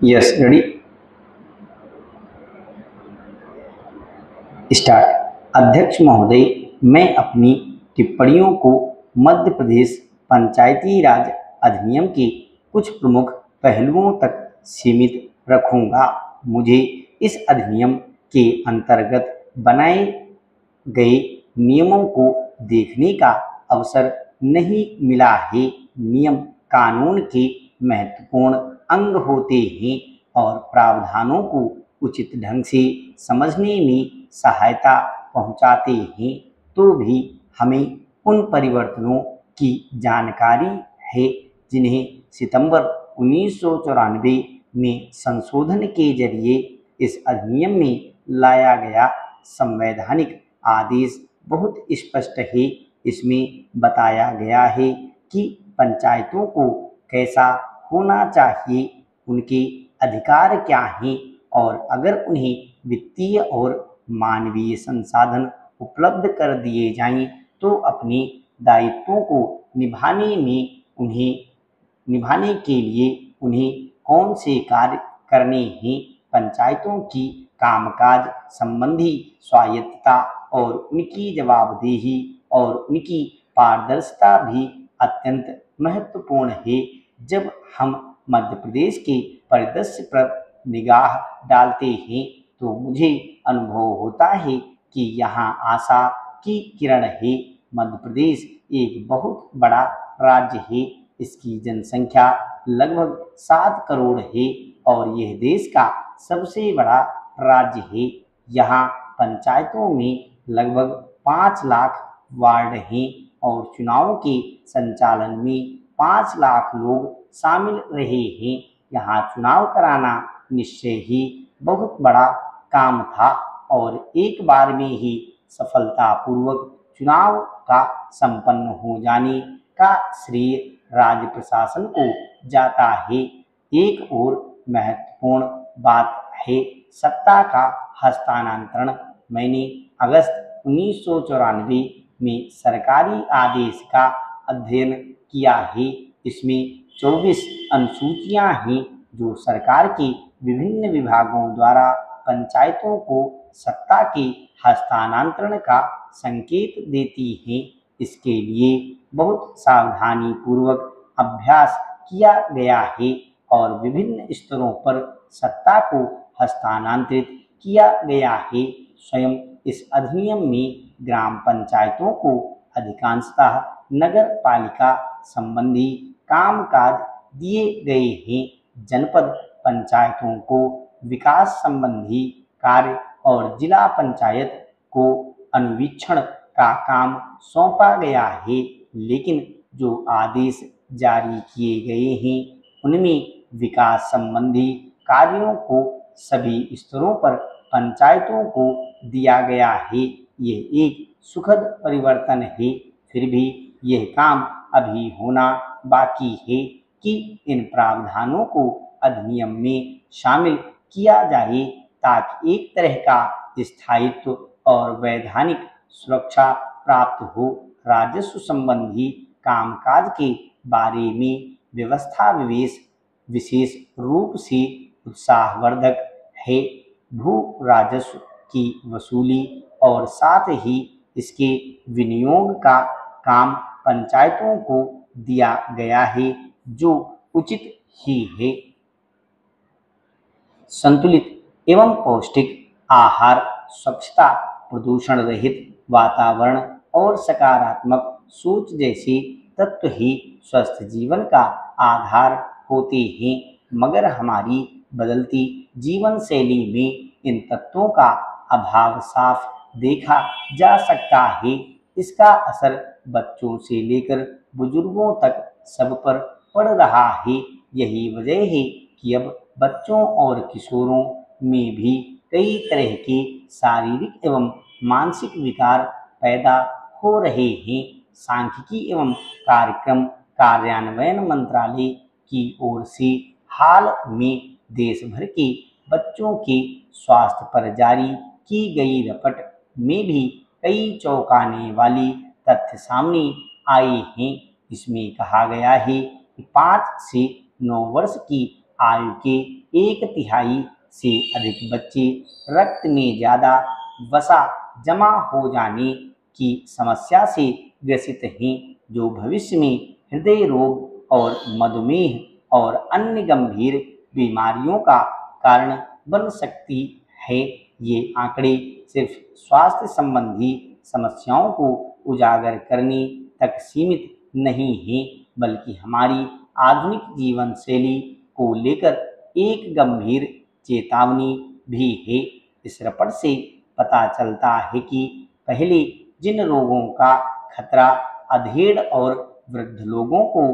Yes, ready, start. अध्यक्ष महोदय, मैं अपनी टिप्पणियों को मध्य प्रदेश पंचायती राज अधिनियम के कुछ प्रमुख पहलुओं तक सीमित रखूंगा। मुझे इस अधिनियम के अंतर्गत बनाए गए नियमों को देखने का अवसर नहीं मिला है। नियम कानून के महत्वपूर्ण अंग होते हैं और प्रावधानों को उचित ढंग से समझने में सहायता पहुंचाते हैं। तो भी हमें उन परिवर्तनों की जानकारी है जिन्हें सितंबर 1994 में संशोधन के जरिए इस अधिनियम में लाया गया। संवैधानिक आदेश बहुत स्पष्ट है। इसमें बताया गया है कि पंचायतों को कैसा होना चाहिए, उनके अधिकार क्या हैं और अगर उन्हें वित्तीय और मानवीय संसाधन उपलब्ध कर दिए जाएं तो अपने दायित्वों को निभाने के लिए उन्हें कौन से कार्य करने हैं। पंचायतों की कामकाज संबंधी स्वायत्तता और उनकी जवाबदेही और उनकी पारदर्शिता भी अत्यंत महत्वपूर्ण है। जब हम मध्य प्रदेश के परिदृश्य पर निगाह डालते हैं तो मुझे अनुभव होता है कि यहाँ आशा की किरण है। मध्य प्रदेश एक बहुत बड़ा राज्य है। इसकी जनसंख्या लगभग 7 करोड़ है और यह देश का सबसे बड़ा राज्य है। यहाँ पंचायतों में लगभग 5 लाख वार्ड हैं और चुनाव के संचालन में 5 लाख लोग शामिल रहे हैं। यहाँ चुनाव कराना निश्चय ही बहुत बड़ा काम था और एक बार में ही सफलतापूर्वक चुनाव का संपन्न हो जाने का श्रेय राज्य प्रशासन को जाता है। एक और महत्वपूर्ण बात है सत्ता का हस्तांतरण। मैंने अगस्त 1994 में सरकारी आदेश का अध्ययन किया है। इसमें 24 अनुसूचियां हैं जो सरकार के विभिन्न विभागों द्वारा पंचायतों को सत्ता के हस्तांतरण का संकेत देती हैं। इसके लिए बहुत सावधानी पूर्वक अभ्यास किया गया है और विभिन्न स्तरों पर सत्ता को हस्तांतरित किया गया है। स्वयं इस अधिनियम में ग्राम पंचायतों को अधिकांशतः नगर पालिका संबंधी कामकाज दिए गए हैं। जनपद पंचायतों को विकास संबंधी कार्य और जिला पंचायत को अनुवीक्षण का काम सौंपा गया है। लेकिन जो आदेश जारी किए गए हैं उनमें विकास संबंधी कार्यों को सभी स्तरों पर पंचायतों को दिया गया है। यह एक सुखद परिवर्तन है। फिर भी यह काम अभी होना बाकी है कि इन प्रावधानों को अधिनियम में शामिल किया जाए ताकि एक तरह का स्थायित्व और वैधानिक सुरक्षा प्राप्त हो। राजस्व संबंधी कामकाज के बारे में व्यवस्था विशेष रूप से उत्साहवर्धक है। भू राजस्व की वसूली और साथ ही इसके विनियोग का काम पंचायतों को दिया गया है जो उचित ही है। संतुलित एवं पौष्टिक आहार, स्वच्छता, प्रदूषण रहित वातावरण और सकारात्मक सोच जैसे तत्व ही स्वस्थ जीवन का आधार होते हैं। मगर हमारी बदलती जीवन शैली में इन तत्वों का अभाव साफ देखा जा सकता है। इसका असर बच्चों से लेकर बुजुर्गों तक सब पर पड़ रहा है। यही वजह है कि अब बच्चों और किशोरों में भी कई तरह के शारीरिक एवं मानसिक विकार पैदा हो रहे हैं। सांख्यिकी एवं कार्यक्रम कार्यान्वयन मंत्रालय की ओर से हाल में देश भर के बच्चों के स्वास्थ्य पर जारी की गई रिपोर्ट में भी कई चौंकाने वाली तथ्य सामने आए हैं। इसमें कहा गया है कि 5 से 9 वर्ष की आयु के 1/3 से अधिक बच्चे रक्त में ज़्यादा वसा जमा हो जाने की समस्या से ग्रसित हैं, जो भविष्य में हृदय रोग और मधुमेह और अन्य गंभीर बीमारियों का कारण बन सकती है। ये आंकड़े सिर्फ स्वास्थ्य संबंधी समस्याओं को उजागर करने तक सीमित नहीं हैं, बल्कि हमारी आधुनिक जीवन शैली को लेकर एक गंभीर चेतावनी भी है। इस रिपोर्ट से पता चलता है कि पहले जिन रोगों का खतरा अधेड़ और वृद्ध लोगों को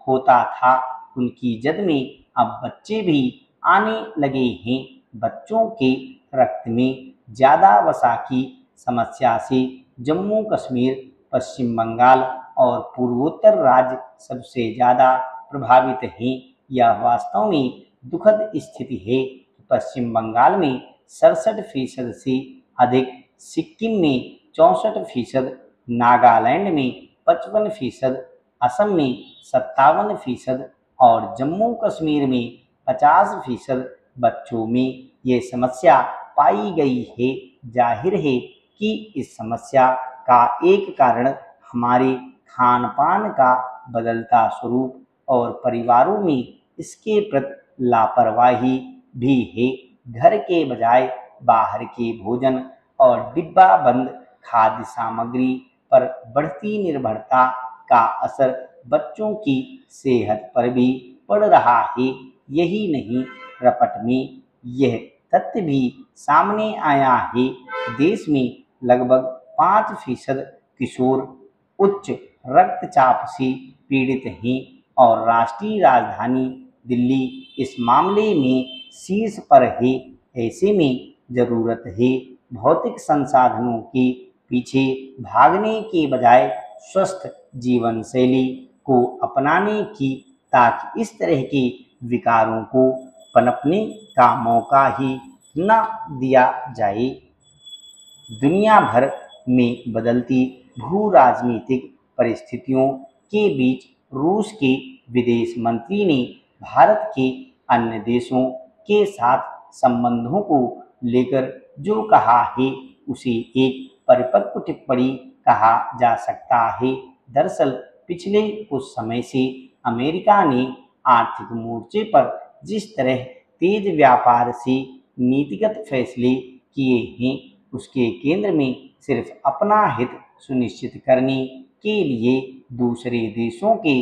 होता था, उनकी जद में अब बच्चे भी आने लगे हैं। बच्चों के रक्त में ज़्यादा वसा की समस्या से जम्मू कश्मीर, पश्चिम बंगाल और पूर्वोत्तर राज्य सबसे ज़्यादा प्रभावित हैं। यह वास्तव में दुखद स्थिति है कि पश्चिम बंगाल में 67% से अधिक, सिक्किम में 64%, नागालैंड में 55%, असम में 57% और जम्मू कश्मीर में 50% बच्चों में ये समस्या पाई गई है। जाहिर है कि इस समस्या का एक कारण हमारे खान पान का बदलता स्वरूप और परिवारों में इसके प्रति लापरवाही भी है। घर के बजाय बाहर के भोजन और डिब्बा बंद खाद्य सामग्री पर बढ़ती निर्भरता का असर बच्चों की सेहत पर भी पड़ रहा है। यही नहीं, रिपोर्ट में यह तथ्य भी सामने आया है कि देश में लगभग 5% किशोर उच्च रक्तचाप से पीड़ित हैं और राष्ट्रीय राजधानी दिल्ली इस मामले में शीर्ष पर है। ऐसे में जरूरत है भौतिक संसाधनों के पीछे भागने के बजाय स्वस्थ जीवन शैली को अपनाने की, ताकि इस तरह के विकारों को पनपने का मौका ही न दिया जाए। दुनिया भर में बदलती भू राजनीतिक परिस्थितियों के बीच रूस के विदेश मंत्री ने भारत के अन्य देशों के साथ संबंधों को लेकर जो कहा है, उसे एक परिपक्व टिप्पणी कहा जा सकता है। दरअसल पिछले कुछ समय से अमेरिका ने आर्थिक मोर्चे पर जिस तरह तेज व्यापार से नीतिगत फैसले किए हैं, उसके केंद्र में सिर्फ अपना हित सुनिश्चित करने के लिए दूसरे देशों के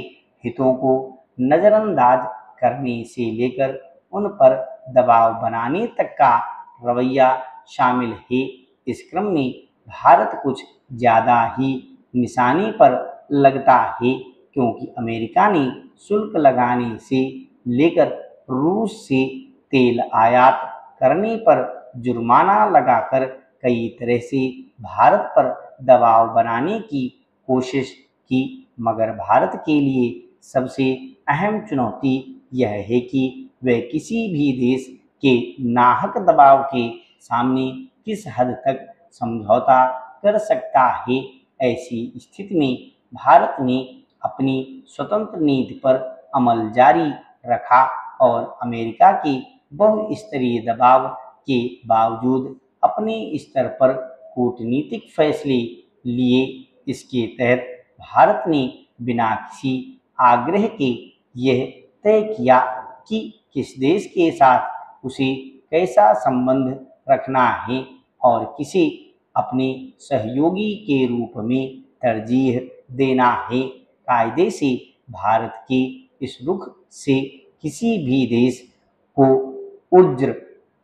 हितों को नज़रअंदाज करने से लेकर उन पर दबाव बनाने तक का रवैया शामिल है। इस क्रम में भारत कुछ ज़्यादा ही निशाने पर लगता है, क्योंकि अमेरिका ने शुल्क लगाने से लेकर रूस से तेल आयात करने पर जुर्माना लगाकर कई तरह से भारत पर दबाव बनाने की कोशिश की, मगर भारत के लिए सबसे अहम चुनौती यह है कि वह किसी भी देश के नाहक दबाव के सामने किस हद तक समझौता कर सकता है। ऐसी स्थिति में भारत ने अपनी स्वतंत्र नीति पर अमल जारी रखा और अमेरिका के बहुस्तरीय दबाव के बावजूद अपने स्तर पर कूटनीतिक फैसले लिए। इसके तहत भारत ने बिना किसी आग्रह के यह तय किया कि किस देश के साथ उसे कैसा संबंध रखना है और किसे अपने सहयोगी के रूप में तरजीह देना है। कायदे से भारत के इस रुख से किसी भी देश को उज्र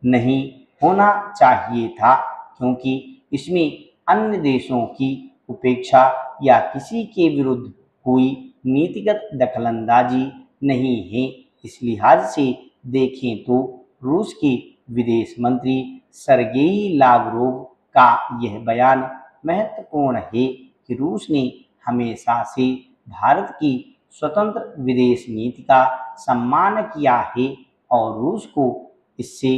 नहीं होना चाहिए था, क्योंकि इसमें अन्य देशों की उपेक्षा या किसी के विरुद्ध कोई नीतिगत दखलंदाजी नहीं है। इस लिहाज से देखें तो रूस के विदेश मंत्री सर्गेई लावरोव का यह बयान महत्वपूर्ण है कि रूस ने हमेशा से भारत की स्वतंत्र विदेश नीति का सम्मान किया है और रूस को इससे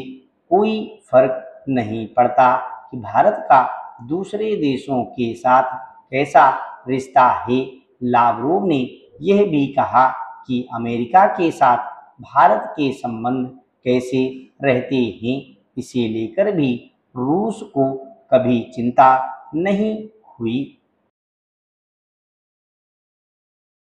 कोई फर्क नहीं पड़ता कि भारत का दूसरे देशों के साथ कैसा रिश्ता है। लावरोव ने यह भी कहा कि अमेरिका के साथ भारत के संबंध कैसे रहते हैं, इसे लेकर भी रूस को कभी चिंता नहीं हुई।